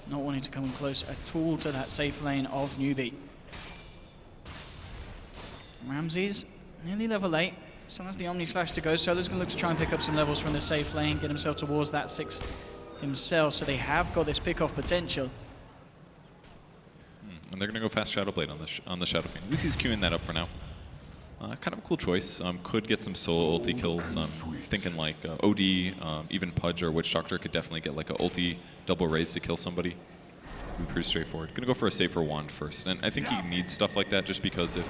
Speaker 5: not wanting to come close at all to that safe lane of Newbee. Ramses nearly level 8. Still has the Omni Slash to go. Solo's going to look to try and pick up some levels from the safe lane, get himself towards that 6 himself, so they have got this pick-off potential.
Speaker 6: And they're going to go fast Shadow Blade on the Shadow Fiend. At least he's queuing that up for now. Kind of a cool choice. Could get some solo ulti kills. Thinking like OD, even Pudge or Witch Doctor could definitely get like a ulti double raise to kill somebody. Be pretty straightforward. Gonna go for a safer wand first, and I think he needs stuff like that just because if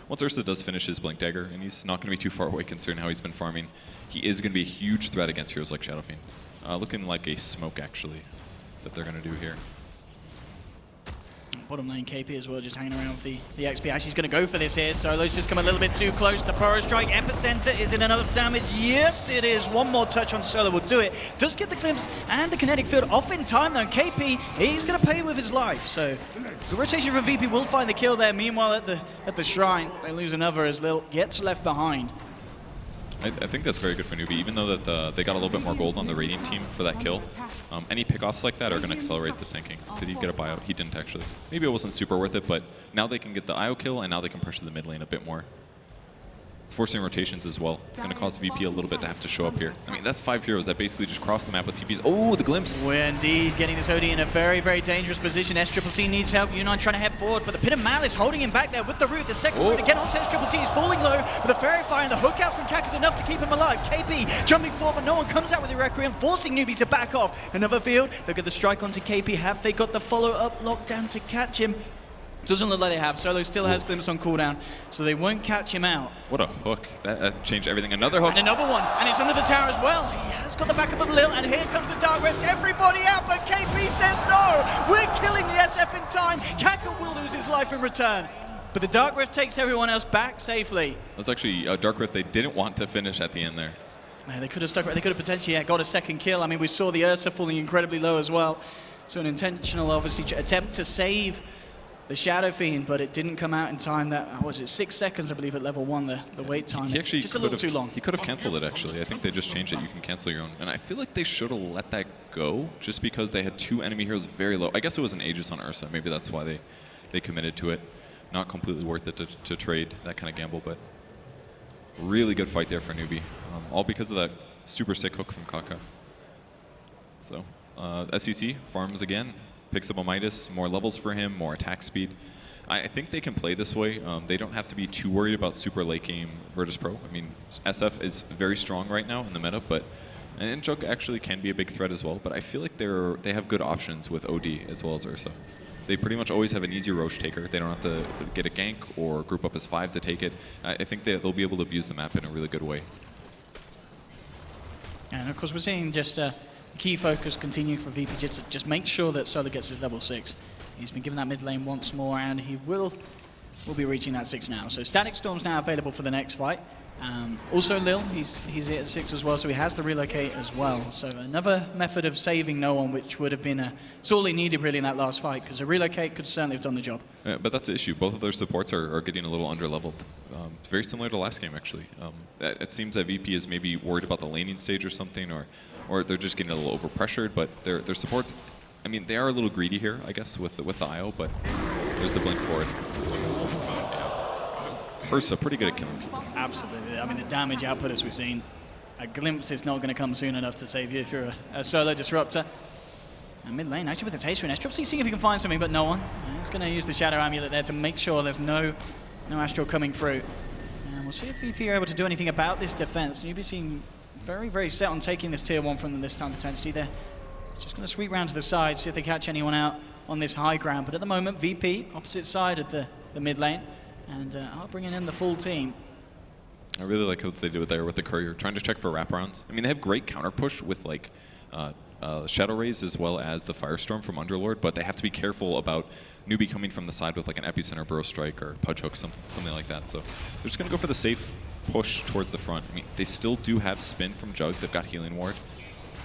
Speaker 6: once Ursa does finish his Blink Dagger, and he's not gonna be too far away considering how he's been farming, he is gonna be a huge threat against heroes like Shadow Fiend. Looking like a smoke actually that they're gonna do here.
Speaker 5: Bottom lane KP as well, just hanging around with the XP. Actually, he's going to go for this here. Solo's just come a little bit too close. The Pyro Strike Epicenter is in enough damage. Yes, it is. One more touch on Solo will do it. Does get the glimpse and the kinetic field off in time, though. KP, he's going to pay with his life. So the rotation from VP will find the kill there. Meanwhile, at the shrine, they lose another as Lil gets left behind.
Speaker 6: I think that's very good for Newbee, even though that they got a little bit more gold on the Radiant team for that kill. Any pickoffs like that are going to accelerate the Sand King. Did he get a buyout? He didn't actually. Maybe it wasn't super worth it, but now they can get the IO kill, and now they can pressure the mid lane a bit more. It's forcing rotations as well. It's going to cause VP a little bit to have to show up here. I mean, that's 5 heroes that basically just cross the map with TPs. Oh, the glimpse.
Speaker 5: We're indeed getting this OD in a very, very dangerous position. SCCC needs help. U9 trying to head forward, but the Pit of Malice holding him back there with the root. The second root again onto SCCC. He's falling low, but the Fairy Fire and the hook out from Kak is enough to keep him alive. KP jumping forward, but no one comes out with the Requiem, forcing Newbee to back off. Another field. They'll get the strike onto KP. Have they got the follow-up lockdown to catch him? Doesn't look like they have. Solo still has Glimpse on cooldown, so they won't catch him out.
Speaker 6: What a hook. That changed everything. Another hook.
Speaker 5: And another one, and it's under the tower as well. He has got the backup of Lil, and here comes the Dark Rift. Everybody out, but KP says no. We're killing the SF in time. Kaka will lose his life in return. But the Dark Rift takes everyone else back safely.
Speaker 6: That was actually a Dark Rift they didn't want to finish at the end there.
Speaker 5: Yeah, they could have stuck. They could have potentially got a second kill. I mean, we saw the Ursa falling incredibly low as well. So an intentional, obviously, attempt to save the Shadow Fiend, but it didn't come out in time. That was it, 6 seconds, I believe, at level 1. The wait time.
Speaker 6: He actually
Speaker 5: just a little too long.
Speaker 6: He could have canceled it. Actually, I think they just changed it. You can cancel your own, and I feel like they should have let that go, just because they had 2 enemy heroes very low. I guess it was an Aegis on Ursa. Maybe that's why they committed to it. Not completely worth it to trade that kind of gamble, but really good fight there for Newbee. All because of that super sick hook from Kaka. So SEC farms again. Picks up a Midas, more levels for him, more attack speed. I think they can play this way. They don't have to be too worried about super late game Virtus.pro. I mean, SF is very strong right now in the meta, and Jug actually can be a big threat as well. But I feel like they have good options with OD as well as Ursa. They pretty much always have an easy Roche taker. They don't have to get a gank or group up as 5 to take it. I think they'll be able to abuse the map in a really good way.
Speaker 5: And of course, we're seeing just key focus continue for VP just make sure that Solo gets his level 6. He's been given that mid lane once more, and he will be reaching that 6 now. So Static Storm's now available for the next fight. Also Lil, he's at 6 as well, so he has to relocate as well. So another method of saving no one, which would have been sorely needed really in that last fight, because a relocate could certainly have done the job.
Speaker 6: Yeah, but that's the issue. Both of their supports are getting a little under-leveled. It's very similar to last game, actually. It seems that VP is maybe worried about the laning stage or something, or they're just getting a little over-pressured, but their supports, I mean, they are a little greedy here, I guess, with the IO, but there's the blink forward. Ursa, pretty good at killing people.
Speaker 5: Absolutely. I mean, the damage output, as we've seen, a glimpse is not going to come soon enough to save you if you're a solo disruptor. And mid lane, actually with the Taster and Astral, seeing if he can find something, but no one. He's going to use the Shadow Amulet there to make sure there's no Astral coming through. And we'll see if VP are able to do anything about this defense. Newbee seem very, very set on taking this tier 1 from them this time, potentially. They're just going to sweep round to the side, see if they catch anyone out on this high ground. But at the moment, VP, opposite side of the mid lane, and are bringing in the full team.
Speaker 6: I really like what they did there with the courier, trying to check for wraparounds. I mean, they have great counter push with like Shadow Rays as well as the Firestorm from Underlord, but they have to be careful about Newbee coming from the side with like an Epicenter Burrow Strike or Pudge Hook, something like that. So they're just going to go for the safe push towards the front. I mean, they still do have spin from Jug. They've got Healing Ward.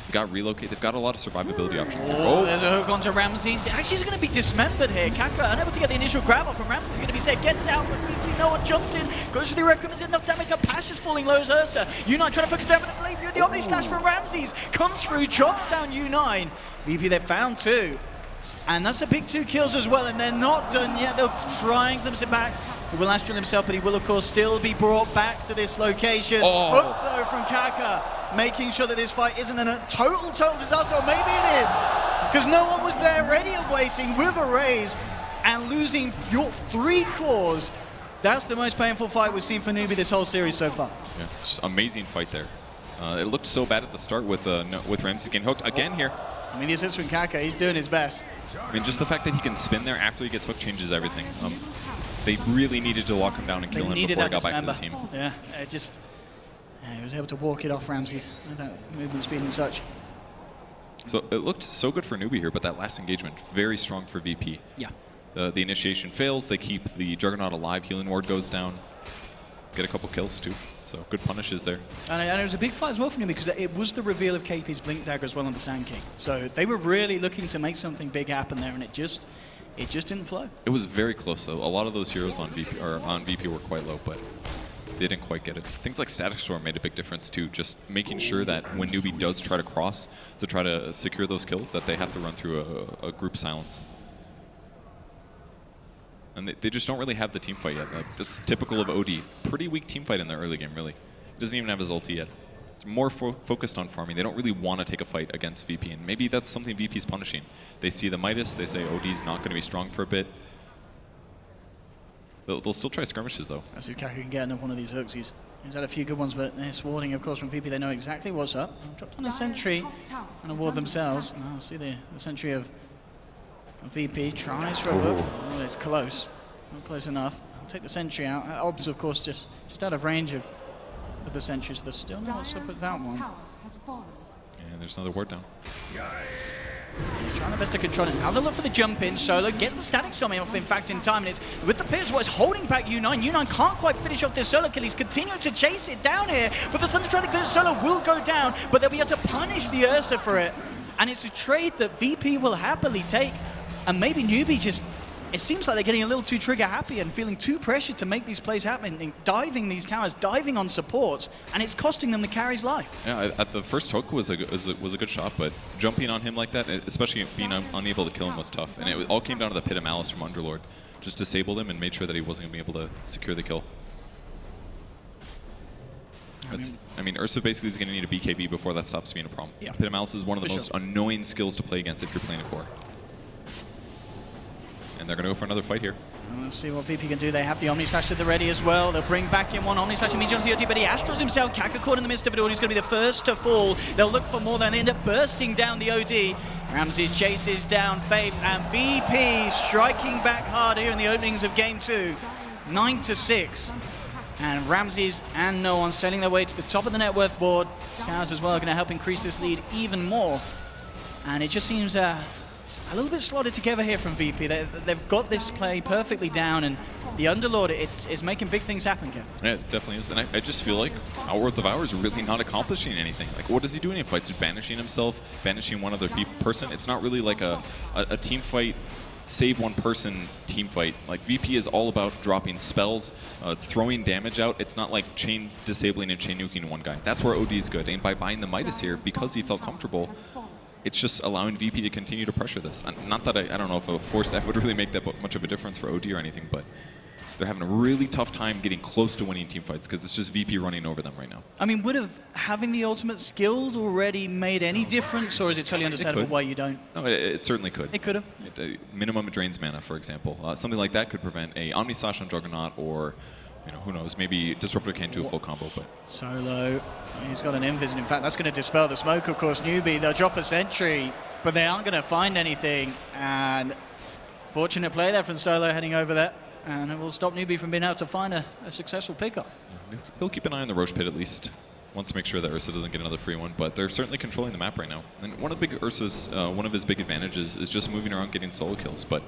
Speaker 6: They've got Relocate. They've got a lot of survivability options here.
Speaker 5: Oh, there's a hook onto Ramses. Actually, he's going to be dismembered here. Kaka unable to get the initial grab off, and Ramses is going to be safe. Gets out, but VP, no one jumps in. Goes for the Requiem. Is enough damage? Pasha's falling low as Ursa. U9 trying to focus down with the Blade View. The Omni Slash from Ramses comes through, chops down U9. VP, they found 2. And that's a big 2 kills as well, and they're not done yet. They're trying to glimpse it back. He will Astral himself, but he will, of course, still be brought back to this location. Hook, though, from Kaka, making sure that this fight isn't a total disaster, or maybe it is, because no one was there ready and waiting with a raise, and losing your 3 cores. That's the most painful fight we've seen for Newbee this whole series so far.
Speaker 6: Yeah, just amazing fight there. It looked so bad at the start with Ramses getting hooked again here.
Speaker 5: I mean, this is from Kaka. He's doing his best.
Speaker 6: I mean, just the fact that he can spin there after he gets hooked changes everything. They really needed to lock him down and kill him before he got back to the team.
Speaker 5: Yeah, he was able to walk it off Ramses with that movement speed and such.
Speaker 6: So it looked so good for Newbee here, but that last engagement, very strong for VP.
Speaker 5: Yeah.
Speaker 6: The initiation fails. They keep the Juggernaut alive. Healing Ward goes down. Get a couple kills too. So good punishes there. And
Speaker 5: it was a big fight as well for Newbee, because it was the reveal of KP's Blink Dagger as well on the Sand King. So they were really looking to make something big happen there, and it just didn't flow.
Speaker 6: It was very close though. A lot of those heroes on VP were quite low, but they didn't quite get it. Things like Static Storm made a big difference too, just making sure that when Newbee does try to cross to try to secure those kills, that they have to run through a group silence. And they just don't really have the team fight yet. Like, that's typical of OD. Pretty weak team fight in the early game, really. He doesn't even have his ulti yet. It's more focused on farming. They don't really want to take a fight against VP, and maybe that's something VP's punishing. They see the Midas, they say OD's not going to be strong for a bit. They'll still try skirmishes, though.
Speaker 5: I see if Kaka can get another one of these hooks. He's had a few good ones, but this warding, of course, from VP, they know exactly what's up. Dropped on the sentry and a ward themselves. Now see the sentry of VP tries for a hook. Oh, it's close. Not close enough. I'll take the sentry out. Obs, of course, just out of range of the sentries. They're still not up with that one.
Speaker 6: Yeah, there's another ward down.
Speaker 5: Trying their best to control it. Now they look for the jump in. Solo gets the static storm off, in fact, in time. And it's with the Pierce what is holding back U9. U9 can't quite finish off this solo kill. He's continuing to chase it down here. But the Thunderstrike Solo will go down. But they'll be able to punish the Ursa for it. And it's a trade that VP will happily take. And maybe Newbee just, it seems like they're getting a little too trigger happy and feeling too pressured to make these plays happen, diving these towers, diving on supports, and it's costing them the carry's life.
Speaker 6: Yeah, at the first hook was a good shot, but jumping on him like that, especially being unable to kill him, was tough. And it all came down to the Pit of Malice from Underlord. Just disabled him and made sure that he wasn't going to be able to secure the kill. I mean, Ursa basically is going to need a BKB before that stops being a problem.
Speaker 5: Yeah.
Speaker 6: Pit of Malice is one of the most annoying skills to play against if you're playing a core. And they're going to go for another fight here.
Speaker 5: Let's see what VP can do. They have the Omni Slash to the ready as well. They'll bring back in one Omni Slash immediately onto the OD, but he Astros himself. Kaka caught in the midst of it all. He's going to be the first to fall. They'll look for more, then they end up bursting down the OD. Ramses chases down Faith, and VP striking back hard here in the openings of game 2. 9-6. And Ramses and No One sailing their way to the top of the net worth board. Cows as well are going to help increase this lead even more. And it just seems a little bit slotted together here from VP. They've got this play perfectly down, and the Underlord is making big things happen, Kev.
Speaker 6: Yeah, it definitely is. And I just feel like Outworth of Hours is really not accomplishing anything. Like, what does he do in fights? Just banishing himself, banishing one other person. It's not really like a team fight, save one person team fight. Like, VP is all about dropping spells, throwing damage out. It's not like chain disabling and chain nuking one guy. That's where OD is good. And by buying the Midas here, because he felt comfortable, it's just allowing VP to continue to pressure this. And not that I don't know if a forced F would really make that much of a difference for OD or anything, but they're having a really tough time getting close to winning team fights because it's just VP running over them right now.
Speaker 5: I mean, would having the ultimate skilled already made any difference, or is it totally understandable why you don't?
Speaker 6: No, it certainly could.
Speaker 5: It could have.
Speaker 6: Minimum it drains mana, for example. Something like that could prevent a Omni Slash on Juggernaut, or who knows, maybe Disruptor can't do a full combo. But
Speaker 5: Solo, he's got an invis, and in fact that's going to dispel the smoke, of course. Newbee, they'll drop a sentry, but they aren't going to find anything, and fortunate play there from Solo heading over there, and it will stop Newbee from being able to find a successful pickup.
Speaker 6: He'll keep an eye on the Roche Pit at least. Wants to make sure that Ursa doesn't get another free one, but they're certainly controlling the map right now. And one of his big advantages is just moving around, getting solo kills, but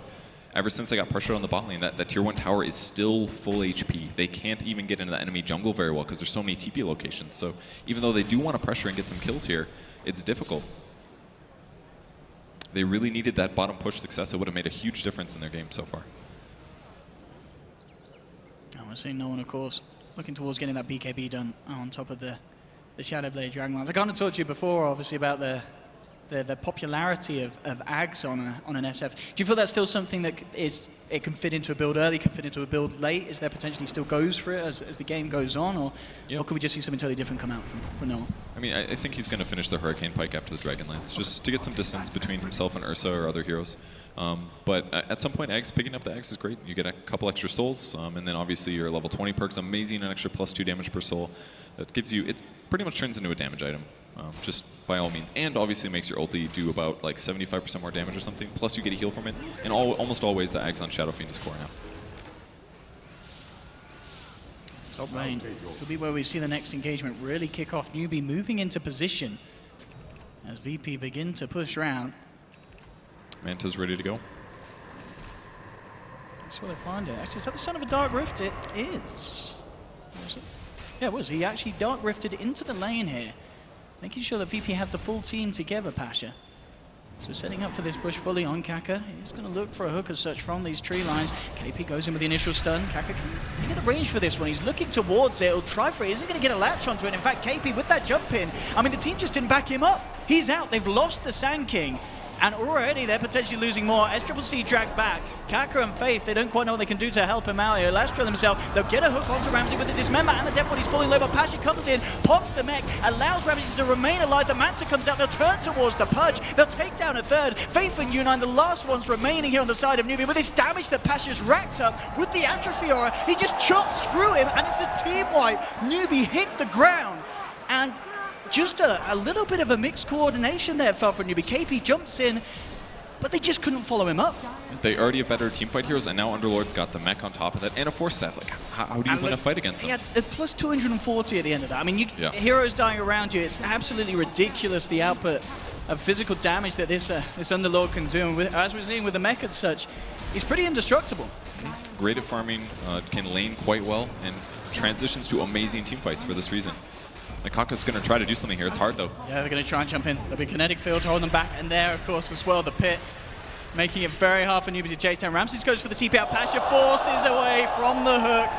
Speaker 6: ever since they got pressured on the bot lane, that tier 1 tower is still full HP. They can't even get into the enemy jungle very well because there's so many TP locations. So even though they do want to pressure and get some kills here, it's difficult. They really needed that bottom push success. It would have made a huge difference in their game so far.
Speaker 5: And we're seeing No One, of course, looking towards getting that BKB done on top of the Shadowblade Dragonlance. I kind of talked to you before, obviously, about the popularity of Ags on an SF. Do you feel that's still something that it can fit into a build early, can fit into a build late? Is there potentially still goes for it as the game goes on, or could we just see something totally different come out from Noah?
Speaker 6: I mean, I think he's going to finish the Hurricane Pike after the Dragonlance, just to get some distance between himself and Ursa or other heroes. But at some point, picking up the Ags is great. You get a couple extra souls, and then obviously your level 20 perk's amazing, an extra +2 damage per soul. That gives you, it pretty much turns into a damage item, just by all means. And obviously makes your ulti do about like 75% more damage or something, plus you get a heal from it. And almost always the Ags on Shadow Fiend is core now.
Speaker 5: Top lane will be where we see the next engagement really kick off. Newbee moving into position as VP begin to push round.
Speaker 6: Manta's ready to go.
Speaker 5: That's where they find it. Actually, is that the son of a Dark Rift? It is. Yeah, it was. He actually Dark Rifted into the lane here, making sure that VP have the full team together, Pasha. So setting up for this push fully on Kaka. He's going to look for a hook as such from these tree lines. KP goes in with the initial stun. Kaka can get the range for this one. He's looking towards it. He'll try for it. He isn't going to get a latch onto it. In fact, KP with that jump in, I mean, the team just didn't back him up. He's out. They've lost the Sand King. And already they're potentially losing more. SCCC dragged back. Kaka and Faith, they don't quite know what they can do to help him out here. Lastra themselves, they'll get a hook onto Ramsey with the dismember, and the death body's falling low, but Pasha comes in, pops the mech, allows Ramsey to remain alive. The Manta comes out, they'll turn towards the Pudge, they'll take down a third. Faith and U9, the last ones remaining here on the side of Newbee. With this damage that Pasha's racked up with the Atrophy Aura, he just chops through him, and it's a team wipe. Newbee hit the ground, and just a little bit of a mixed coordination there fell from Newbee. KP jumps in, but they just couldn't follow him up.
Speaker 6: They already have better teamfight heroes, and now Underlord's got the mech on top of that, and a Force Staff. Like, how do you win a fight against them?
Speaker 5: Yeah, plus 240 at the end of that. I mean, heroes dying around you, it's absolutely ridiculous, the output of physical damage that this Underlord can do. And as we're seeing with the mech and such, he's pretty indestructible.
Speaker 6: Great at farming, can lane quite well, and transitions to amazing teamfights for this reason. Like, Kaka's going to try to do something here. It's hard, though.
Speaker 5: Yeah, they're going to try and jump in. There'll be kinetic field holding them back, and there, of course, as well, the pit, making it very hard for Newbee to chase down. Ramses goes for the TP out. Pasha forces away from the hook.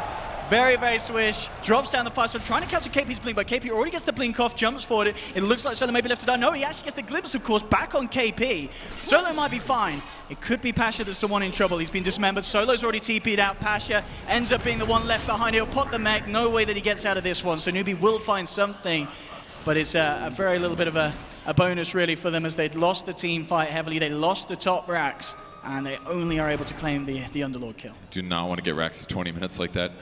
Speaker 5: Very, very swish. Drops down the 5-star, trying to catch a KP's blink, but KP already gets the blink off, jumps forward. It looks like Solo may be left to die. No, he actually gets the glimpse, of course, back on KP. Solo might be fine. It could be Pasha that's the one in trouble. He's been dismembered. Solo's already TP'd out. Pasha ends up being the one left behind. He'll pop the mech. No way that he gets out of this one. So Newbee will find something, but it's a very little bit of a bonus, really, for them, as they'd lost the team fight heavily. They lost the top racks, and they only are able to claim the Underlord kill.
Speaker 6: Do not want to get racks to 20 minutes like that.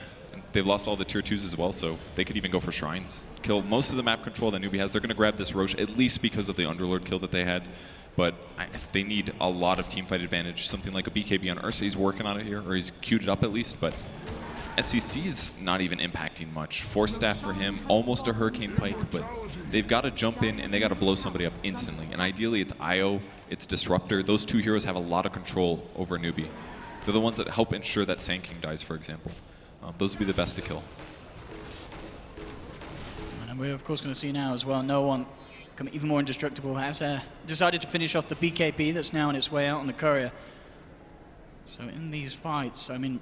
Speaker 6: They've lost all the tier 2s as well, so they could even go for shrines. Kill most of the map control that Newbee has. They're going to grab this Roche, at least because of the Underlord kill that they had. But they need a lot of teamfight advantage. Something like a BKB on Ursa. He's working on it here, or he's queued it up at least. But SCC is not even impacting much. Force Staff for him, almost a Hurricane Pike, but they've got to jump in and they got to blow somebody up instantly. And ideally, it's IO, it's Disruptor. Those two heroes have a lot of control over Newbee. They're the ones that help ensure that Sand King dies, for example. Those would be the best to kill.
Speaker 5: And we're, of course, going to see now as well, no one become even more indestructible, has decided to finish off the BKB that's now on its way out on the courier. So in these fights, I mean,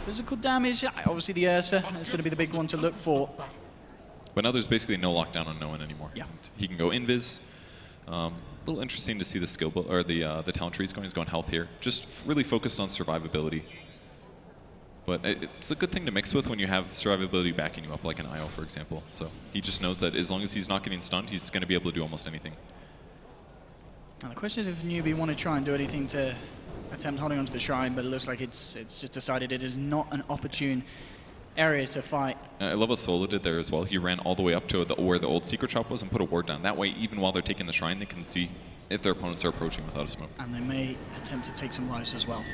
Speaker 5: physical damage, obviously the Ursa is going to be the big one to look for.
Speaker 6: But now there's basically no lockdown on no one anymore.
Speaker 5: Yeah.
Speaker 6: He can go invis. A little interesting to see the skill, or the talent trees going. He's going health here. Just really focused on survivability. But it's a good thing to mix with when you have survivability backing you up, like an IO, for example. So he just knows that as long as he's not getting stunned, he's going to be able to do almost anything.
Speaker 5: Now the question is if Newbee want to try and do anything to attempt holding onto the shrine, but it looks like it's just decided it is not an opportune area to fight.
Speaker 6: I love what Solo did there as well. He ran all the way up to where the old secret shop was and put a ward down. That way, even while they're taking the shrine, they can see if their opponents are approaching without a smoke.
Speaker 5: And they may attempt to take some lives as well.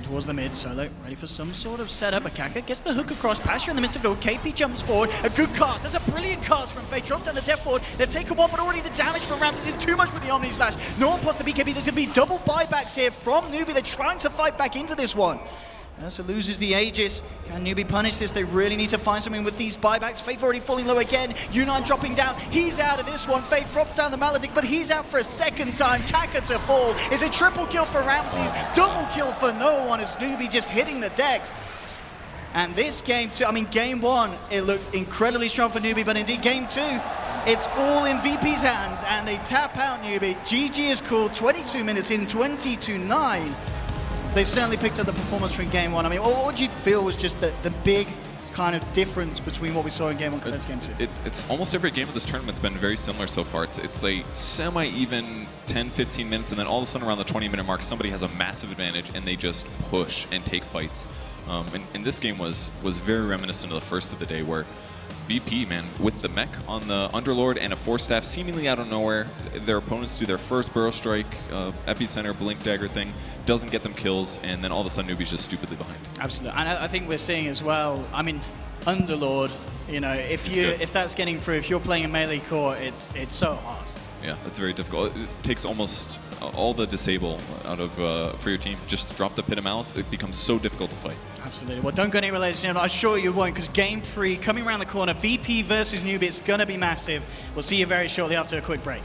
Speaker 5: Towards the mid, Solo ready for some sort of setup. Akaka gets the hook across. Pasha in the midst of it all. KP jumps forward. A good cast. That's a brilliant cast from Faye. Drops down the death forward. They've taken one, but already the damage from Ramses is too much with the Omni Slash. No one pops the BKB. There's going to be double buybacks here from Newbee. They're trying to fight back into this one. Ursa loses the Aegis. Can Newbee punish this? They really need to find something with these buybacks. Faith already falling low again. Unine dropping down. He's out of this one. Faith drops down the Maledict, but he's out for a second time. Kaka to fall. It's a triple kill for Ramses. Double kill for no one as Newbee just hitting the decks. And this game two, I mean game one, it looked incredibly strong for Newbee, but indeed game two, it's all in VP's hands and they tap out Newbee. GG is called 22 minutes in, 20-9. They certainly picked up the performance from game one. I mean, what do you feel was just the big kind of difference between what we saw in game one compared to game two?
Speaker 6: It's almost every game of this tournament's been very similar so far. It's a semi-even 10-15 minutes, and then all of a sudden around the 20-minute mark, somebody has a massive advantage, and they just push and take fights. And this game was very reminiscent of the first of the day, where VP, man, with the mech on the Underlord and a Force Staff seemingly out of nowhere, their opponents do their first Burrow Strike, Epicenter, Blink Dagger thing, doesn't get them kills, and then all of a sudden Newbee's just stupidly behind.
Speaker 5: Absolutely, and I think we're seeing as well, I mean, Underlord, you know, if that's getting through, if you're playing a melee core, it's so hard.
Speaker 6: Yeah, that's very difficult. It takes almost all the disable out of for your team. Just drop the Pit of Malice. It becomes so difficult to fight.
Speaker 5: Absolutely. Well, don't go anywhere, ladies and gentlemen. I'm sure you won't, because game 3 coming around the corner. VP versus Newbee. It's going to be massive. We'll see you very shortly after a quick break.